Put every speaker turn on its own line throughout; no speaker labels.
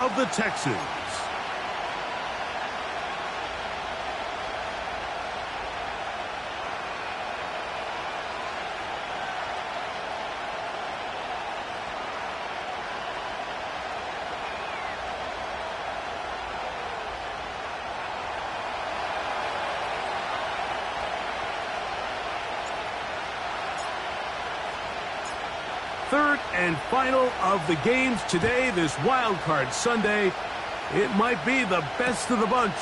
of the Texans. Third and final of the games today, this Wild Card Sunday. It might be the best of the bunch.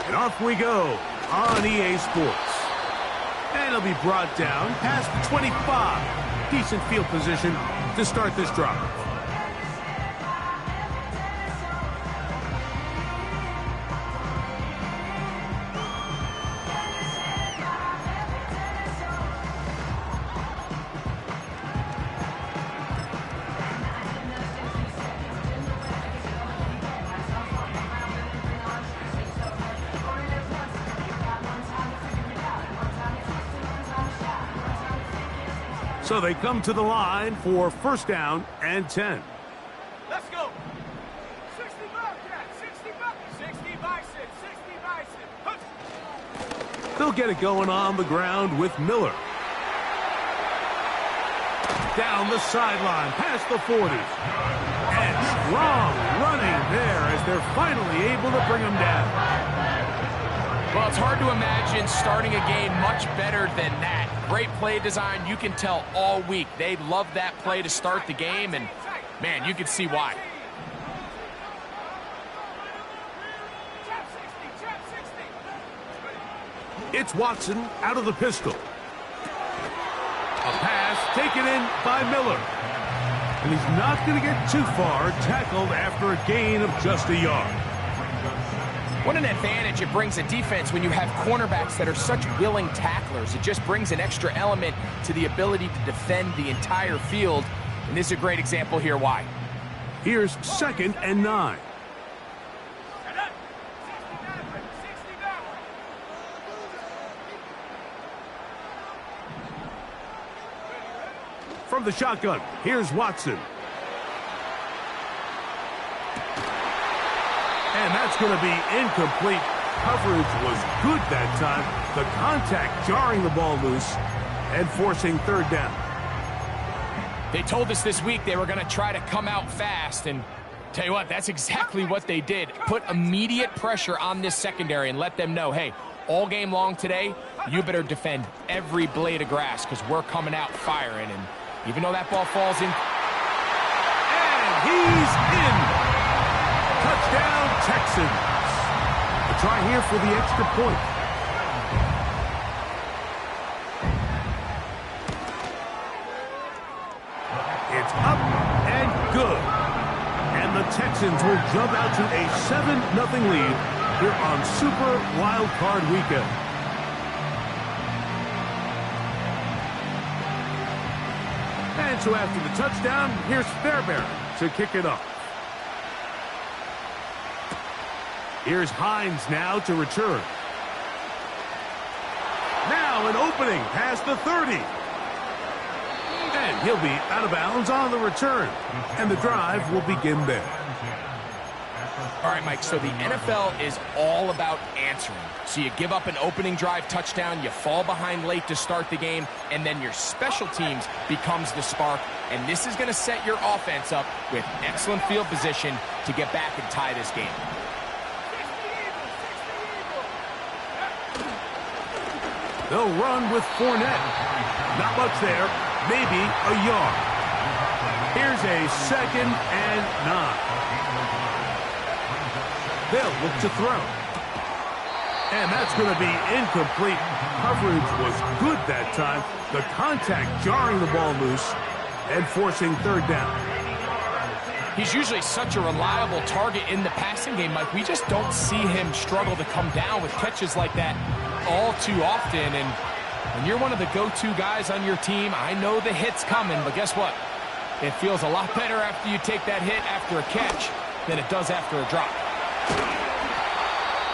And off we go on EA Sports. And it'll be brought down past the 25. Decent field position to start this drive. So they come to the line for first down and 10.
Let's go. 60 Bobcats, 60 Bison, 60 Bison.
They'll get it going on the ground with Miller. Down the sideline, past the 40. And strong running there as they're finally able to bring him down.
Well, it's hard to imagine starting a game much better than that. Great play design. You can tell all week they love that play to start the game, and, man, you can see why.
It's Watson out of the pistol. A pass taken in by Miller. And he's not going to get too far, tackled after a gain of just a yard.
What an advantage it brings a defense when you have cornerbacks that are such willing tacklers. It just brings an extra element to the ability to defend the entire field. And this is a great example here why.
Here's 2nd and 9. From the shotgun, here's Watson. And that's going to be incomplete. Coverage was good that time. The contact jarring the ball loose and forcing third down.
They told us this week they were going to try to come out fast, and tell you what, that's exactly what they did. Put immediate pressure on this secondary and let them know, hey, all game long today, you better defend every blade of grass because we're coming out firing. And even though that ball falls in.
And he's in. Touchdown, Texans. A try here for the extra point. It's up and good. And the Texans will jump out to a 7-0 lead here on Super Wild Card Weekend. And so after the touchdown, here's Fairbairn to kick it off. Here's Hines now to return. Now an opening past the 30. And he'll be out of bounds on the return. And the drive will begin there.
All right, Mike, so the NFL is all about answering. So you give up an opening drive touchdown, you fall behind late to start the game, and then your special teams becomes the spark. And this is going to set your offense up with excellent field position to get back and tie this game.
They'll run with Fournette. Not much there. Maybe a yard. Here's a 2nd and 9. They'll look to throw. And that's going to be incomplete. Coverage was good that time. The contact jarring the ball loose and forcing third down.
He's usually such a reliable target in the passing game, Mike. We just don't see him struggle to come down with catches like that all too often. And when you're one of the go-to guys on your team, I know the hit's coming, but guess what? It feels a lot better after you take that hit after a catch than it does after a drop.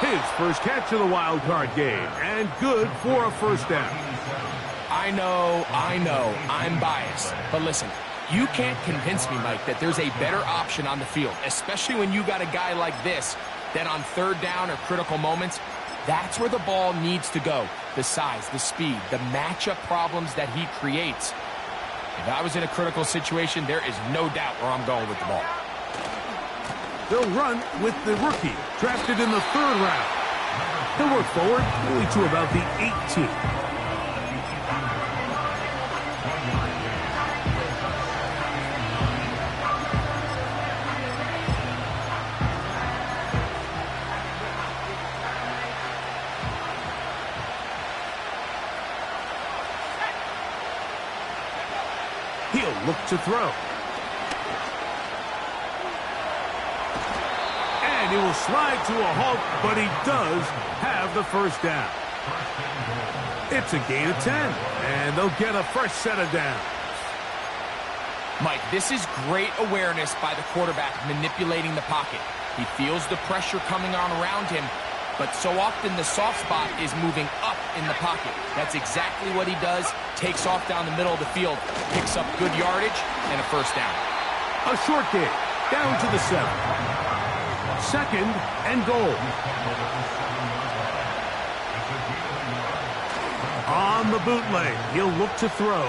His first catch of the wild card game, and good for a first down.
I know, I'm biased. But listen, You can't convince me, Mike, that there's a better option on the field, especially when you got a guy like this, that on third down or critical moments, that's where the ball needs to go. The size, the speed, the matchup problems that he creates. If I was in a critical situation, there is no doubt where I'm going with the ball.
They'll run with the rookie, drafted in the 3rd round. He'll work forward only to about the 18th. He'll look to throw. And he will slide to a halt, but he does have the first down. It's a gain of 10, and they'll get a fresh set of downs.
Mike, this is great awareness by the quarterback manipulating the pocket. He feels the pressure coming on around him, but so often the soft spot is moving up in the pocket. That's exactly what he does. Takes off down the middle of the field, picks up good yardage, and a first down.
A short gain, down to the 7. 2nd and goal. On the bootleg, he'll look to throw.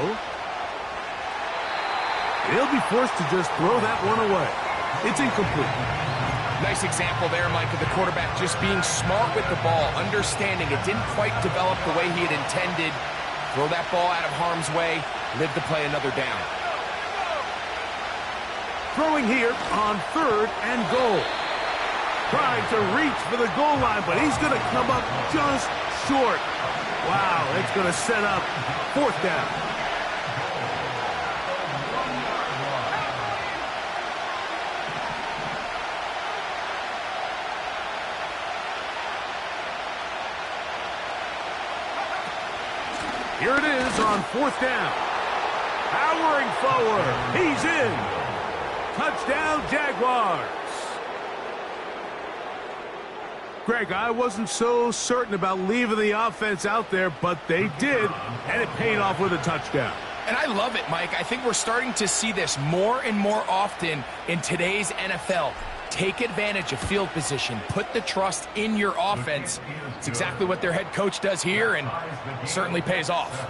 He'll be forced to just throw that one away. It's incomplete.
Nice example there, Mike, of the quarterback just being smart with the ball, understanding it didn't quite develop the way he had intended. Throw that ball out of harm's way, live to play another down.
Throwing here on 3rd and goal. Trying to reach for the goal line, but he's going to come up just short. Wow, it's going to set up 4th down. Here it is on 4th down. Powering forward. He's in. Touchdown, Jaguars. Greg, I wasn't so certain about leaving the offense out there, but they did, and it paid off with a touchdown.
And I love it, Mike. I think we're starting to see this more and more often in today's NFL. Take advantage of field position. Put the trust in your offense. It's exactly what their head coach does here, and certainly pays off.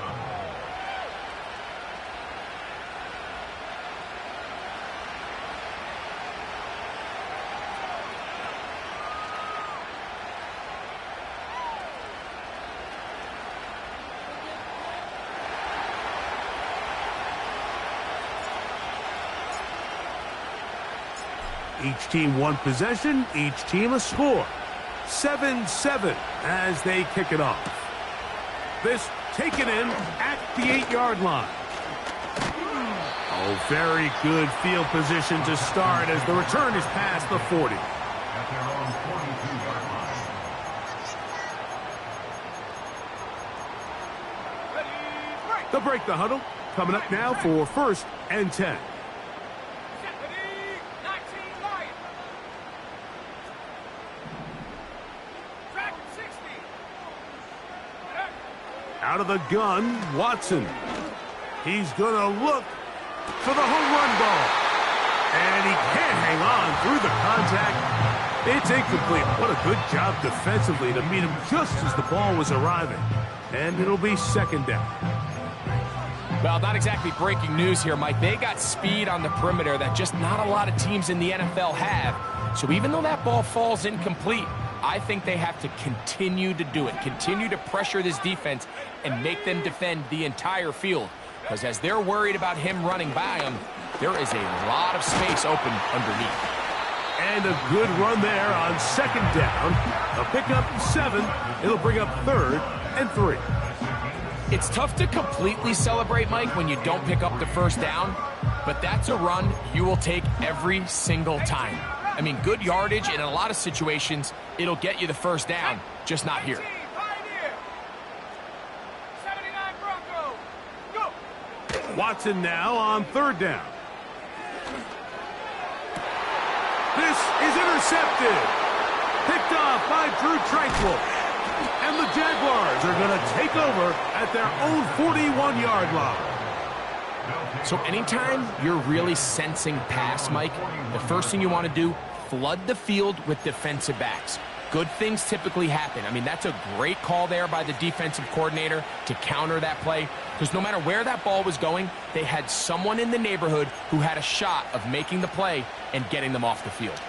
Each team one possession, each team a score. 7-7 as they kick it off. This taken in at the 8-yard line. Oh, very good field position to start as the return is past the 40. They'll break the huddle. Coming up now for 1st and 10. Out of the gun, Watson. He's going to look for the home run ball. And he can't hang on through the contact. It's incomplete. What a good job defensively to meet him just as the ball was arriving. And it'll be 2nd down.
Well, not exactly breaking news here, Mike. They got speed on the perimeter that just not a lot of teams in the NFL have. So even though that ball falls incomplete, I think they have to continue to do it, continue to pressure this defense and make them defend the entire field. Because as they're worried about him running by them, there is a lot of space open underneath.
And a good run there on 2nd down. A pickup 7. It'll bring up 3rd and 3.
It's tough to completely celebrate, Mike, when you don't pick up the first down. But that's a run you will take every single time. I mean, good yardage, and in a lot of situations, it'll get you the first down, just not here.
Watson now on 3rd down. This is intercepted. Picked off by Drew Tranquil. And the Jaguars are going to take over at their own 41-yard line.
So anytime you're really sensing pass, Mike, the first thing you want to do, flood the field with defensive backs. Good things typically happen. I mean, that's a great call there by the defensive coordinator to counter that play, because no matter where that ball was going, they had someone in the neighborhood who had a shot of making the play and getting them off the field.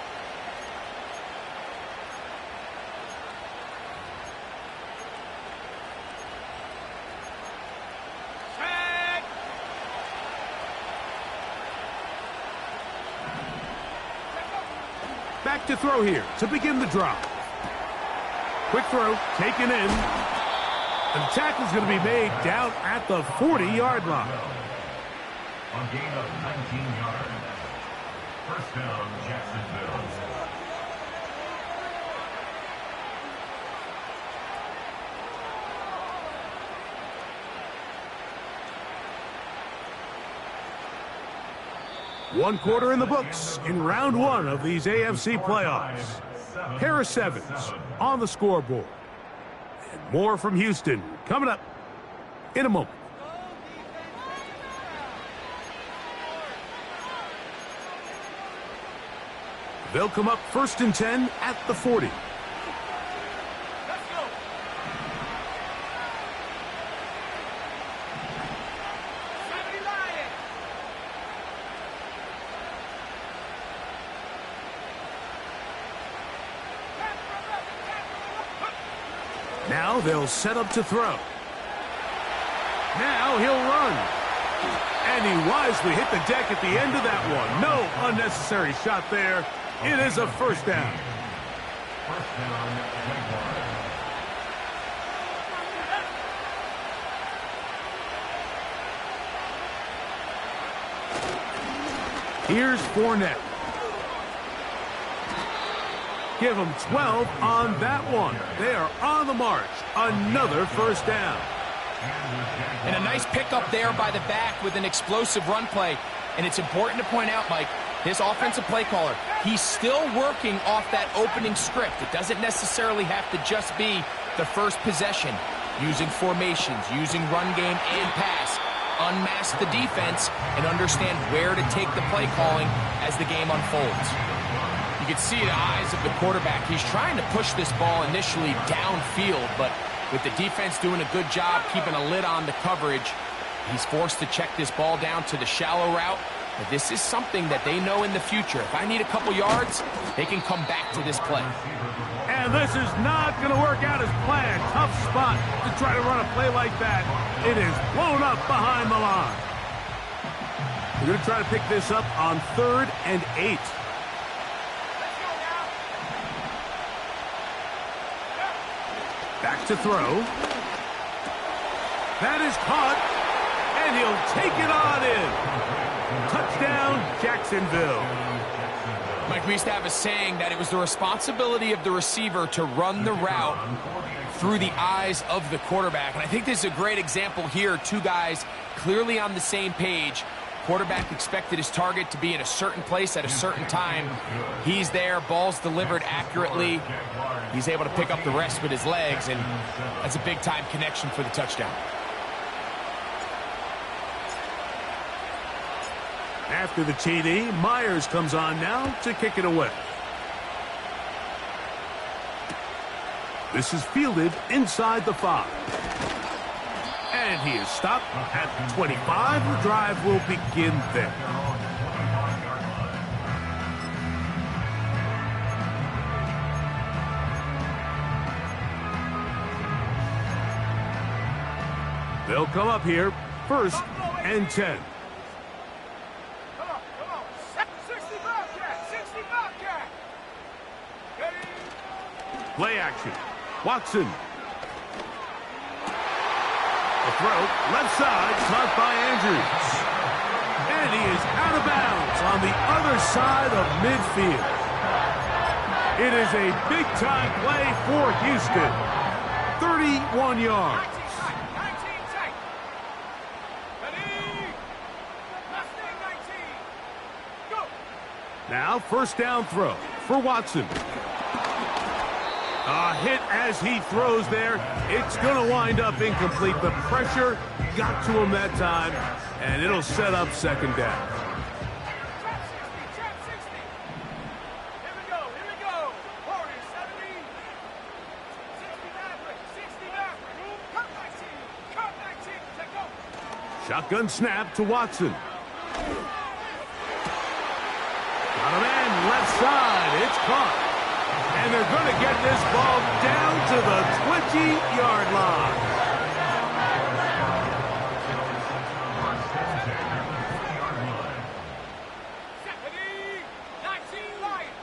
Back to throw here to begin the drive. Quick throw, taken in. And the tackle's going to be made down at the 40-yard line.
A gain of 19 yards. First down, Jacksonville.
One quarter in the books in round one of these AFC playoffs. Pair of sevens on the scoreboard. And more from Houston coming up in a moment. They'll come up 1st and 10 at the 40. Now they'll set up to throw. Now he'll run. And he wisely hit the deck at the end of that one. No unnecessary shot there. It is a first down.
First down, Jaguars.
Here's Fournette. Give them 12 on that one. They are on the march. Another first down.
And a nice pickup there by the back with an explosive run play. And it's important to point out, Mike, this offensive play caller, he's still working off that opening script. It doesn't necessarily have to just be the first possession. Using formations, using run game and pass. Unmask the defense and understand where to take the play calling as the game unfolds. You can see the eyes of the quarterback. He's trying to push this ball initially downfield, but with the defense doing a good job keeping a lid on the coverage, he's forced to check this ball down to the shallow route. But this is something that they know in the future. If I need a couple yards, they can come back to this play.
And this is not going to work out as planned. Tough spot to try to run a play like that. It is blown up behind the line. We're going to try to pick this up on 3rd and 8. Back to throw. That is caught, and he'll take it on in. Touchdown, Jacksonville.
Mike, we used to have a saying that it was the responsibility of the receiver to run the route through the eyes of the quarterback. And I think this is a great example here. Two guys clearly on the same page. Quarterback expected his target to be in a certain place at a certain time. He's there, ball's delivered accurately. He's able to pick up the rest with his legs, and that's a big-time connection for the touchdown.
After the TD, Myers comes on now to kick it away. This is fielded inside the 5. And he is stopped at 25. The drive will begin there. They'll come up here, 1st and 10.
Come on. 60 Bobcat, 60 Bobcat.
Play action. Watson. The throw, left side, caught by Andrews. And he is out of bounds on the other side of midfield. It is a big-time play for Houston. 31 yards.
19 tight. Ready? Left leg 19. Go.
Now, 1st down throw for Watson. A hit as he throws there. It's going to wind up incomplete. The pressure got to him that time, and it'll set up second down.
Trap 60. Here we go. Warriors 70. 60 Maverick. 60 Maverick. Cut 19. Take over.
Shotgun snap to Watson. Got a man left side. It's caught. And they're going to get this ball down to the 20-yard line.
Second 19 Lions.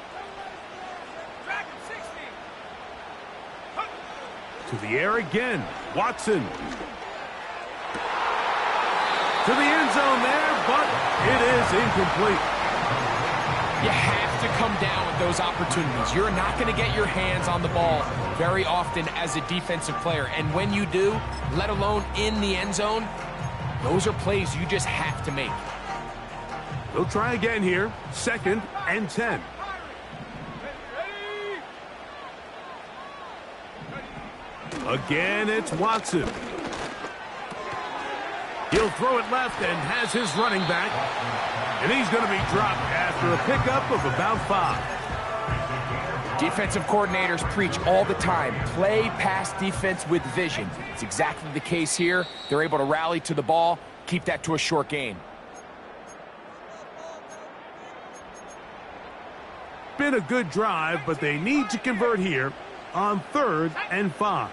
Dragon 60.
To the air again. Watson. To the end zone there, but it is incomplete.
You have to come down with those opportunities. You're not going to get your hands on the ball very often as a defensive player. And when you do, let alone in the end zone, those are plays you just have to make.
They'll try again here. 2nd and 10. Again, it's Watson. He'll throw it left and has his running back. And he's going to be dropped after a pickup of about 5.
Defensive coordinators preach all the time, play pass defense with vision. It's exactly the case here. They're able to rally to the ball, keep that to a short gain.
Been a good drive, but they need to convert here on 3rd and 5.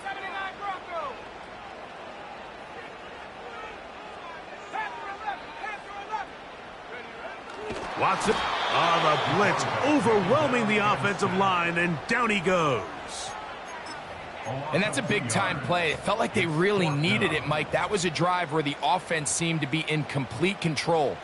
79 Broncos.
Watson on the blitz, overwhelming the offensive line, and down he goes.
And that's a big-time play. It felt like they really needed it, Mike. That was a drive where the offense seemed to be in complete control.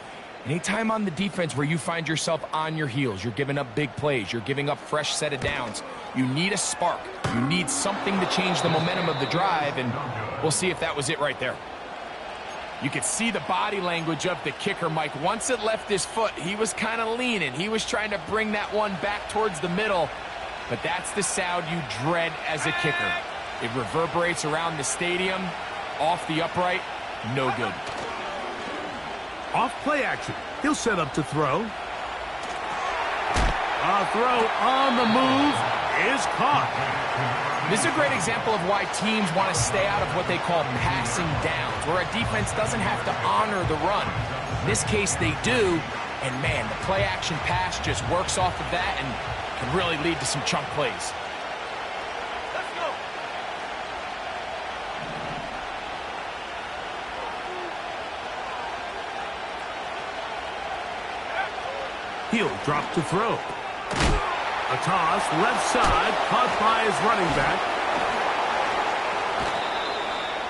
Anytime on the defense where you find yourself on your heels, you're giving up big plays, you're giving up fresh set of downs, you need a spark. You need something to change the momentum of the drive, and we'll see if that was it right there. You could see the body language of the kicker, Mike. Once it left his foot, he was kind of leaning. He was trying to bring that one back towards the middle, but that's the sound you dread as a kicker. It reverberates around the stadium, off the upright, no good.
Off play action. He'll set up to throw. A throw on the move is caught.
This is a great example of why teams want to stay out of what they call passing downs, where a defense doesn't have to honor the run. In this case, they do, and man, the play action pass just works off of that and can really lead to some chunk plays.
Let's go.
He'll drop to throw. A toss, left side, caught by his running back.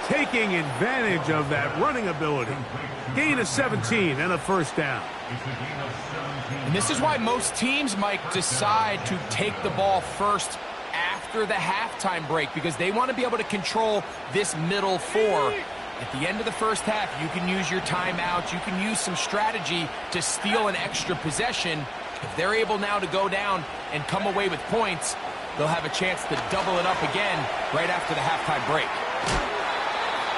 Taking advantage of that running ability. Gain of 17 and a first down.
And this is why most teams might decide to take the ball first after the halftime break, because they want to be able to control this middle four. At the end of the first half, you can use your timeouts, you can use some strategy to steal an extra possession. If they're able now to go down and come away with points, they'll have a chance to double it up again right after the halftime break.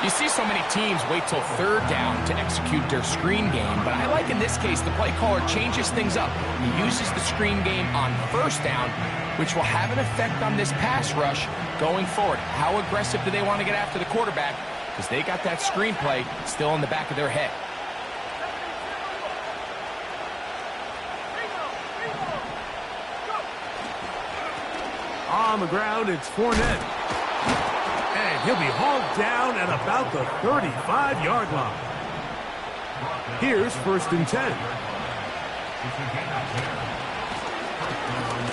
You see so many teams wait till 3rd down to execute their screen game, but I like in this case the play caller changes things up. He uses the screen game on 1st down, which will have an effect on this pass rush going forward. How aggressive do they want to get after the quarterback? Because they got that screen play still in the back of their head.
On the ground, it's Fournette. And he'll be hauled down at about the 35-yard line. Here's 1st and 10.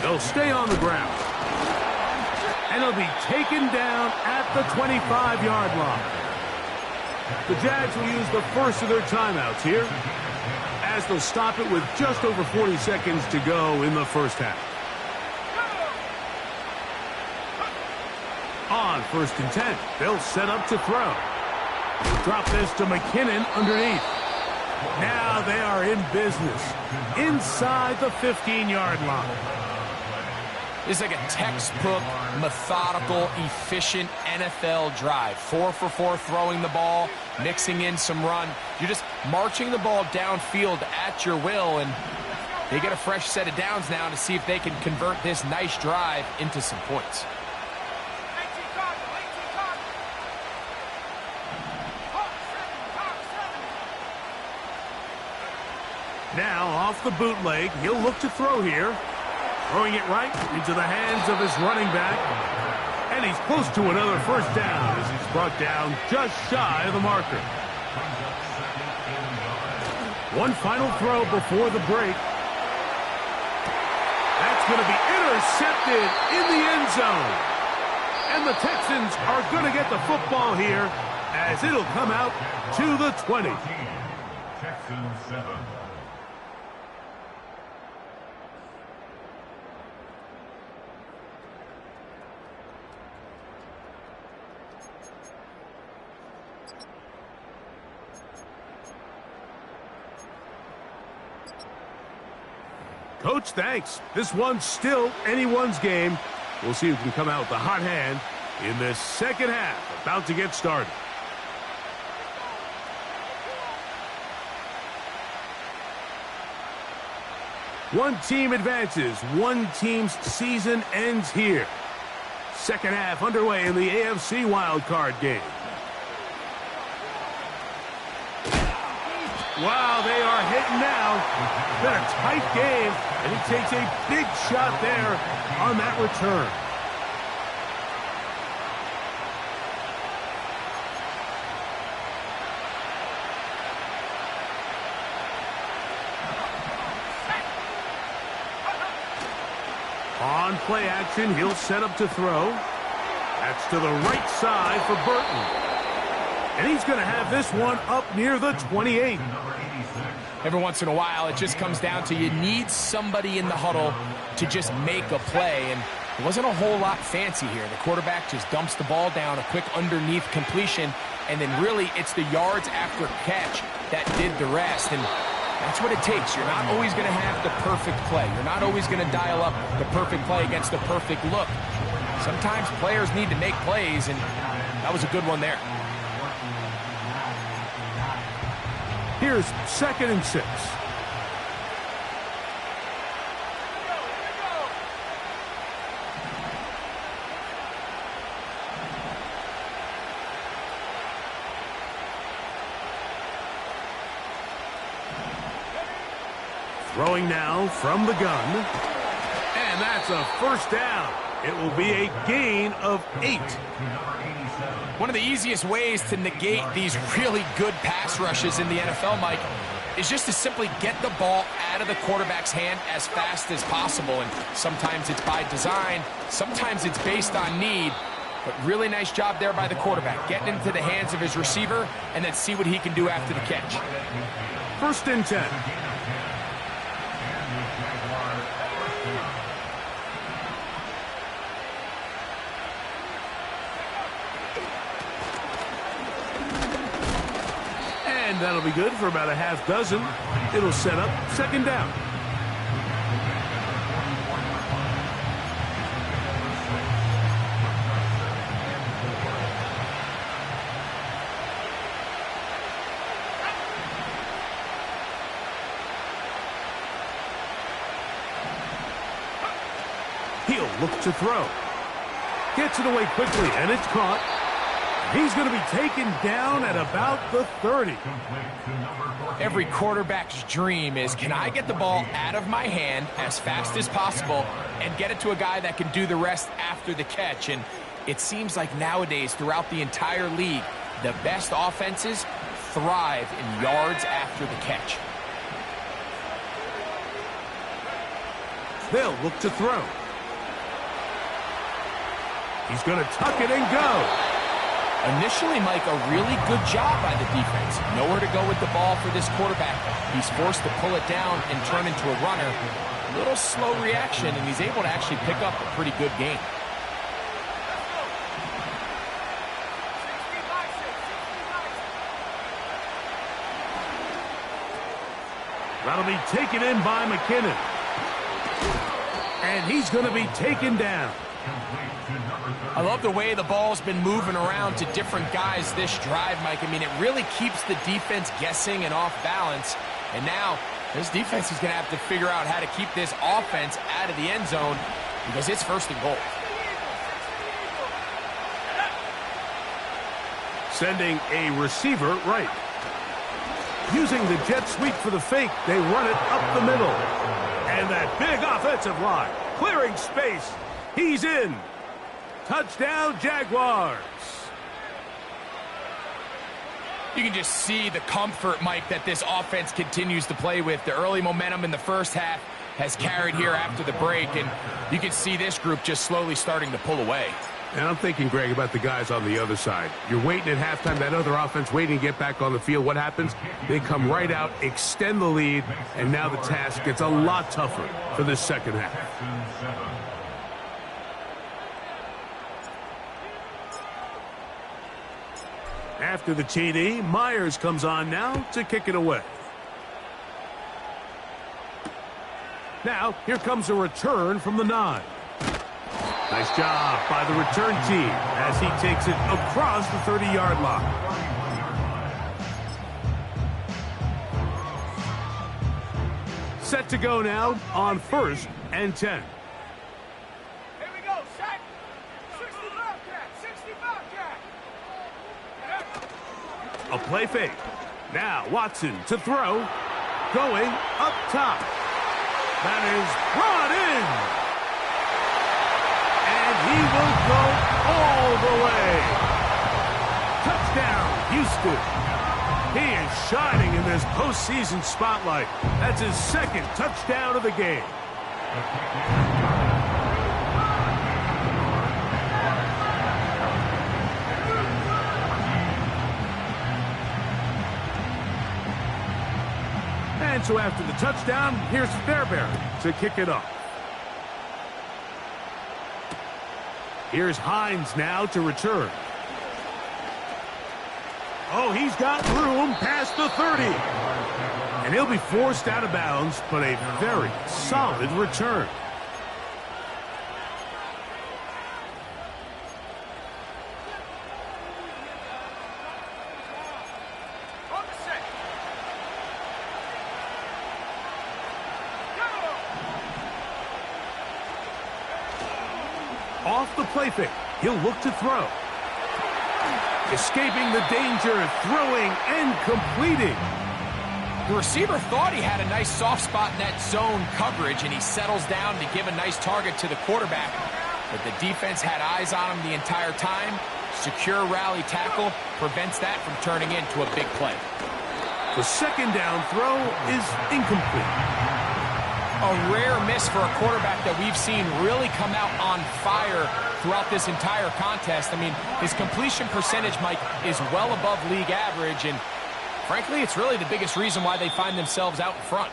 They'll stay on the ground. And he'll be taken down at the 25-yard line. The Jags will use the first of their timeouts here, as they'll stop it with just over 40 seconds to go in the first half. On 1st and 10, they'll set up to throw. Drop this to McKinnon underneath. Now they are in business inside the 15-yard line.
This is like a textbook, methodical, efficient NFL drive. 4 for 4 throwing the ball, mixing in some run. You're just marching the ball downfield at your will, and they get a fresh set of downs now to see if they can convert this nice drive into some points.
Now off the bootleg, he'll look to throw here. Throwing it right into the hands of his running back. And he's close to another first down as he's brought down just shy of the marker. One final throw before the break. That's going to be intercepted in the end zone. And the Texans are going to get the football here as it'll come out to the 20.
Texans 7.
Coach, thanks. This one's still anyone's game. We'll see who can come out with the hot hand in this second half. About to get started. One team advances. One team's season ends here. Second half underway in the AFC Wild Card game. Wow, they are hitting now. Been a tight game, and he takes a big shot there on that return. On play action, he'll set up to throw. That's to the right side for Burton. And he's going to have this one up near the 28.
Every once in a while, it just comes down to you need somebody in the huddle to just make a play. And it wasn't a whole lot fancy here. The quarterback just dumps the ball down, a quick underneath completion, and then really it's the yards after catch that did the rest. And that's what it takes. You're not always going to have the perfect play. You're not always going to dial up the perfect play against the perfect look. Sometimes players need to make plays, and that was a good one there.
Here's 2nd and 6. Throwing now from the gun. And that's a first down. It will be a gain of 8.
One of the easiest ways to negate these really good pass rushes in the NFL, Mike, is just to simply get the ball out of the quarterback's hand as fast as possible. And sometimes it's by design, sometimes it's based on need. But really nice job there by the quarterback, getting into the hands of his receiver and then see what he can do after the catch.
1st and 10. And that'll be good for about a half dozen. It'll set up 2nd down. He'll look to throw. Gets it away quickly, and it's caught. He's going to be taken down at about the 30.
Every quarterback's dream is, can I get the ball out of my hand as fast as possible and get it to a guy that can do the rest after the catch? And it seems like nowadays, throughout the entire league, the best offenses thrive in yards after the catch.
They'll look to throw. He's going to tuck it and go.
Initially, Mike, a really good job by the defense. Nowhere to go with the ball for this quarterback. He's forced to pull it down and turn into a runner. A little slow reaction, and he's able to actually pick up a pretty good game.
That'll be taken in by McKinnon. And he's going to be taken down.
I love the way the ball's been moving around to different guys this drive, Mike. I mean, it really keeps the defense guessing and off balance. And now this defense is going to have to figure out how to keep this offense out of the end zone because it's first and goal.
Sending a receiver right. Using the jet sweep for the fake, they run it up the middle. And that big offensive line, clearing space. He's in. Touchdown, Jaguars.
You can just see the comfort, Mike, that this offense continues to play with. The early momentum in the first half has carried here after the break, and you can see this group just slowly starting to pull away.
And I'm thinking, Greg, about the guys on the other side. You're waiting at halftime, that other offense waiting to get back on the field. What happens? They come right out, extend the lead, and now the task gets a lot tougher for this second half. After the TD, Myers comes on now to kick it away. Now, here comes a return from the 9. Nice job by the return team as he takes it across the 30-yard line. Set to go now on 1st and 10.
Here we go, set. 65 cat, 65 cat.
A play fake. Now Watson to throw. Going up top. That is brought in. And he will go all the way. Touchdown, Houston. He is shining in this postseason spotlight. That's his second touchdown of the game. And so after the touchdown, here's Fairbairn to kick it off. Here's Hines now to return. Oh, he's got room past the 30. And he'll be forced out of bounds, but a very solid return.
On the set.
Off the play fake, he'll look to throw. Escaping the danger, throwing and completing.
The receiver thought he had a nice soft spot in that zone coverage, and he settles down to give a nice target to the quarterback. But the defense had eyes on him the entire time. Secure rally tackle prevents that from turning into a big play.
The second down throw is incomplete.
A rare miss for a quarterback that we've seen really come out on fire throughout this entire contest. I mean, his completion percentage, Mike, is well above league average, and frankly, it's really the biggest reason why they find themselves out in front.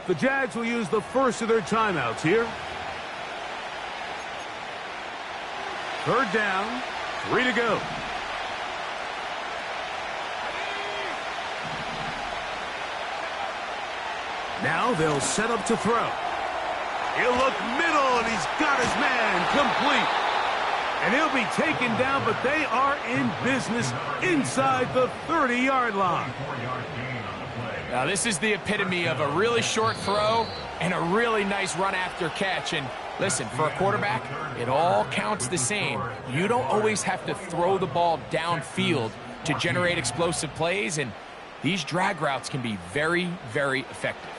The Jags will use the first of their timeouts here. 3rd down, 3 to go. Now they'll set up to throw. He'll look middle, and he's got his man complete. And he'll be taken down, but they are in business inside the 30-yard line.
Now, this is the epitome of a really short throw and a really nice run after catch. And listen, for a quarterback, it all counts the same. You don't always have to throw the ball downfield to generate explosive plays, and these drag routes can be very, very effective.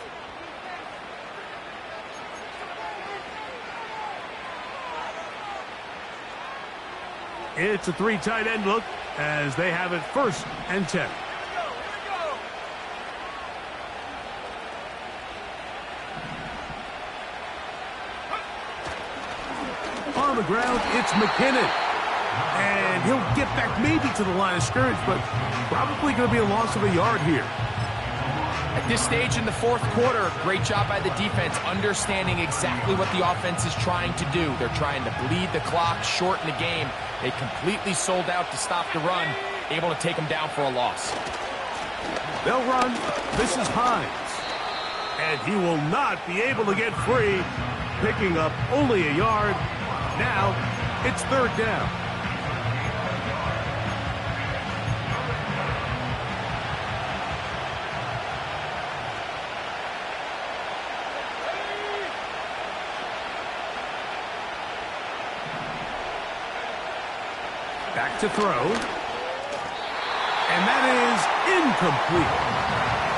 It's a 3 tight end look as they have it 1st and 10. On the ground, it's McKinnon. And he'll get back maybe to the line of scrimmage, but probably going to be a loss of a yard here.
At this stage in the 4th quarter, great job by the defense understanding exactly what the offense is trying to do. They're trying to bleed the clock, shorten the game. They completely sold out to stop the run, able to take them down for a loss.
They'll run. This is Hines. And he will not be able to get free. picking up only a yard. Now it's third down. Back to throw. And that is incomplete.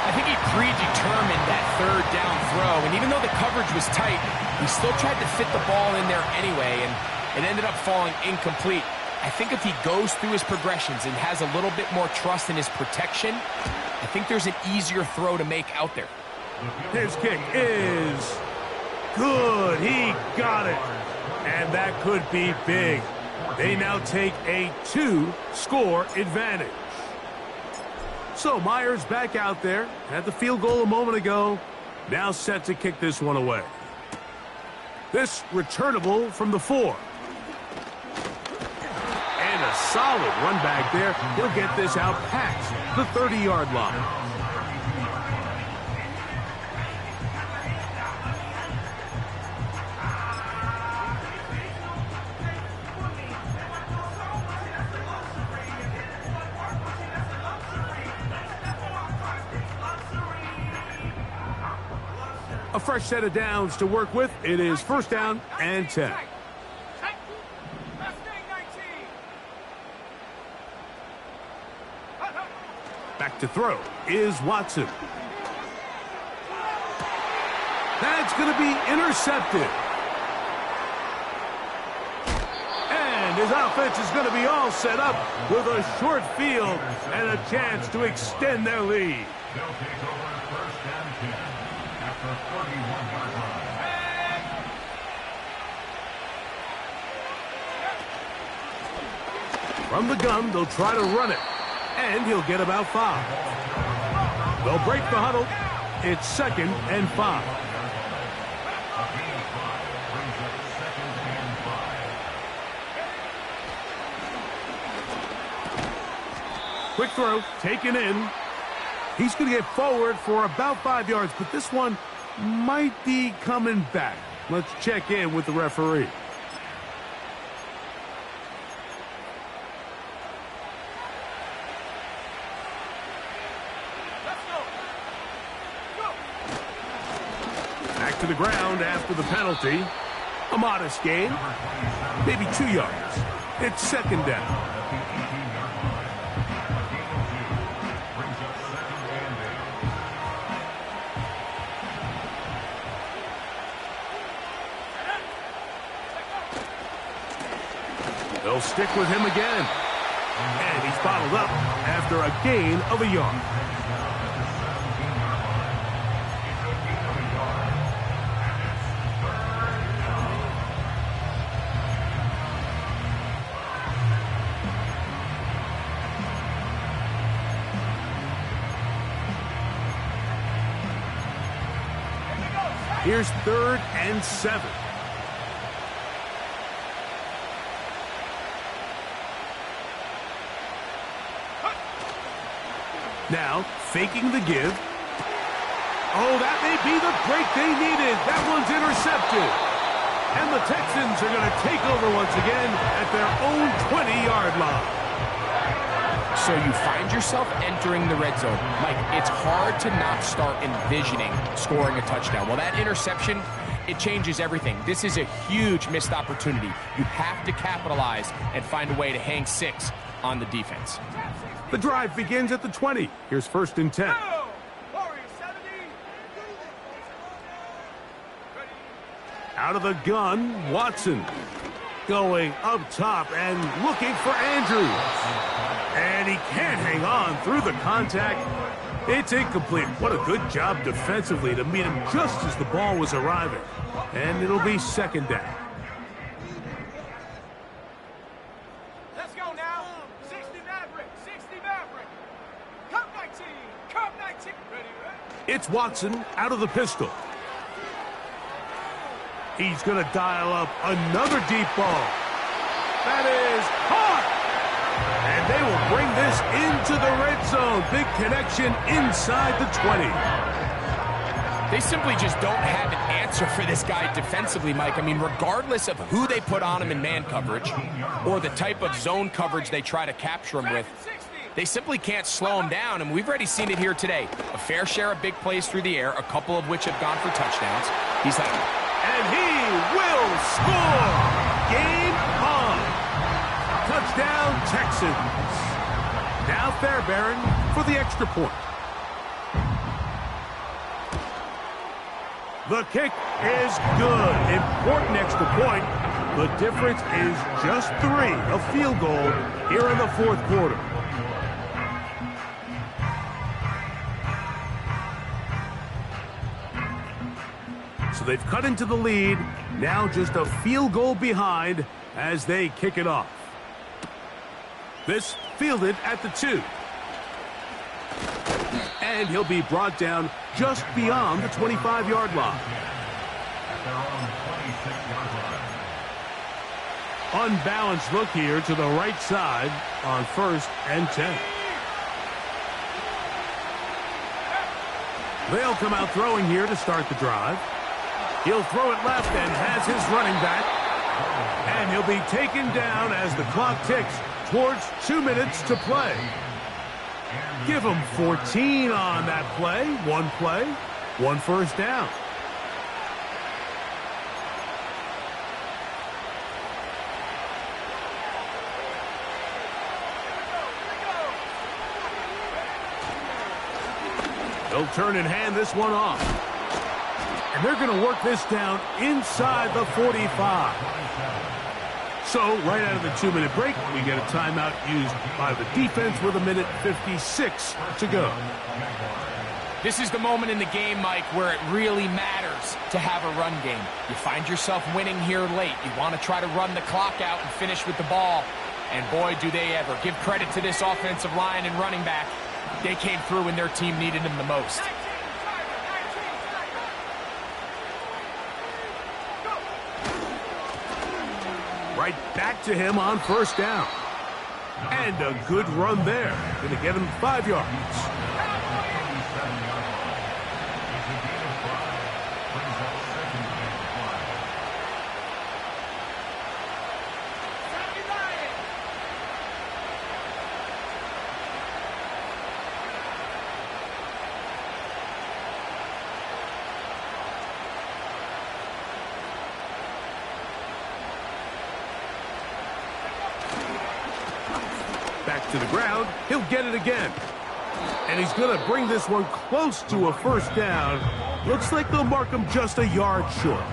I think he predetermined that third down throw, and even though the coverage was tight, he still tried to fit the ball in there anyway, and it ended up falling incomplete. I think if he goes through his progressions and has a little bit more trust in his protection, I think there's an easier throw to make out there.
His kick is good. He got it. And that could be big. They now take a 2-score advantage. So Myers back out there. Had the field goal a moment ago. Now set to kick this one away. This returnable from the 4. And a solid run back there. He'll get this out past the 30-yard line. A fresh set of downs to work with. It is first down and 10. Back to throw is Watson. That's going to be intercepted. And his offense is going to be all set up with a short field and a chance to extend their lead. From the gun, they'll try to run it, and he'll get about 5. They'll break the huddle. It's 2nd and 5. Quick throw, taken in. He's going to get forward for about 5 yards, but this one might be coming back. Let's check in with the referee. Back to the ground after the penalty. A modest gain, maybe 2 yards. It's 2nd down. They'll stick with him again. And he's bottled up after a gain of a yard. Here's 3rd and 7. Now, faking the give. Oh, that may be the break they needed. That one's intercepted. And the Texans are going to take over once again at their own 20-yard line.
So you find yourself entering the red zone. Mike, it's hard to not start envisioning scoring a touchdown. Well, that interception, it changes everything. This is a huge missed opportunity. You have to capitalize and find a way to hang 6 on the defense.
The drive begins at the 20. Here's 1st and 10. Out of the gun, Watson going up top and looking for Andrews. And he can't hang on through the contact. It's incomplete. What a good job defensively to meet him just as the ball was arriving. And it'll be 2nd down.
Let's go now. 60 Maverick. 60 Maverick. Come 19. Come 19. Ready?
It's Watson out of the pistol. He's going to dial up another deep ball. That is caught. And they will bring this into the red zone. Big connection inside the 20.
They simply just don't have an answer for this guy defensively, Mike. I mean, regardless of who they put on him in man coverage or the type of zone coverage they try to capture him with, they simply can't slow him down, and we've already seen it here today. A fair share of big plays through the air, a couple of which have gone for touchdowns. He's had it.
And he will score! Game on! Touchdown, Texans! Now Fairbairn for the extra point. The kick is good. Important extra point. The difference is just 3, a field goal here in the fourth quarter. So they've cut into the lead. Now just a field goal behind as they kick it off. This fielded at the 2. And he'll be brought down just beyond the 25-yard line. Unbalanced look here to the right side on 1st and 10. They'll come out throwing here to start the drive. He'll throw it left and has his running back. And he'll be taken down as the clock ticks towards 2 minutes to play. Give him 14 on that play, 1 first down. They'll turn and hand this one off. And they're going to work this down inside the 45. So, right out of the 2-minute break, we get a timeout used by the defense with 1:56 to go.
This is the moment in the game, Mike, where it really matters to have a run game. You find yourself winning here late. You want to try to run the clock out and finish with the ball. And boy, do they ever. Give credit to this offensive line and running back. They came through when their team needed them the most.
Right back to him on 1st down. And a good run there. Going to get him 5 yards. Back to the ground. He'll get it again. And he's going to bring this one close to a 1st down. Looks like they'll mark him just a yard short.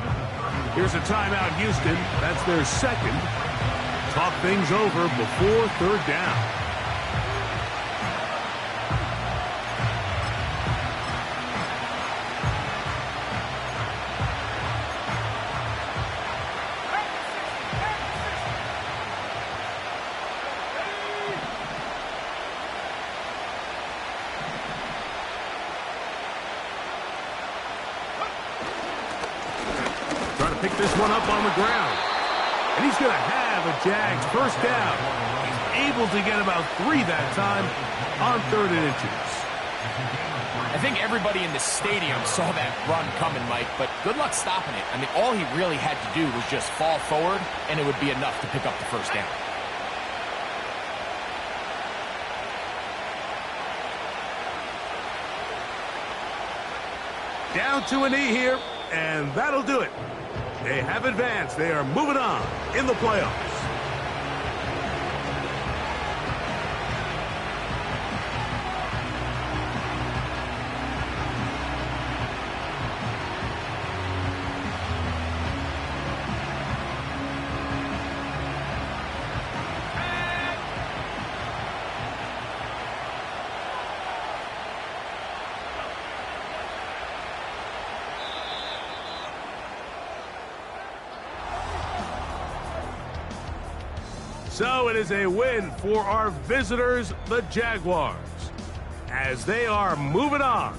Here's a timeout, Houston. That's their 2nd. Talk things over before 3rd down. Pick this one up on the ground. And he's going to have a Jags 1st down. He's able to get about 3 that time on 3rd and inches.
I think everybody in the stadium saw that run coming, Mike, but good luck stopping it. I mean, all he really had to do was just fall forward, and it would be enough to pick up the 1st down.
Down to a knee here, and that'll do it. They have advanced. They are moving on in the playoffs. So it is a win for our visitors, the Jaguars, as they are moving on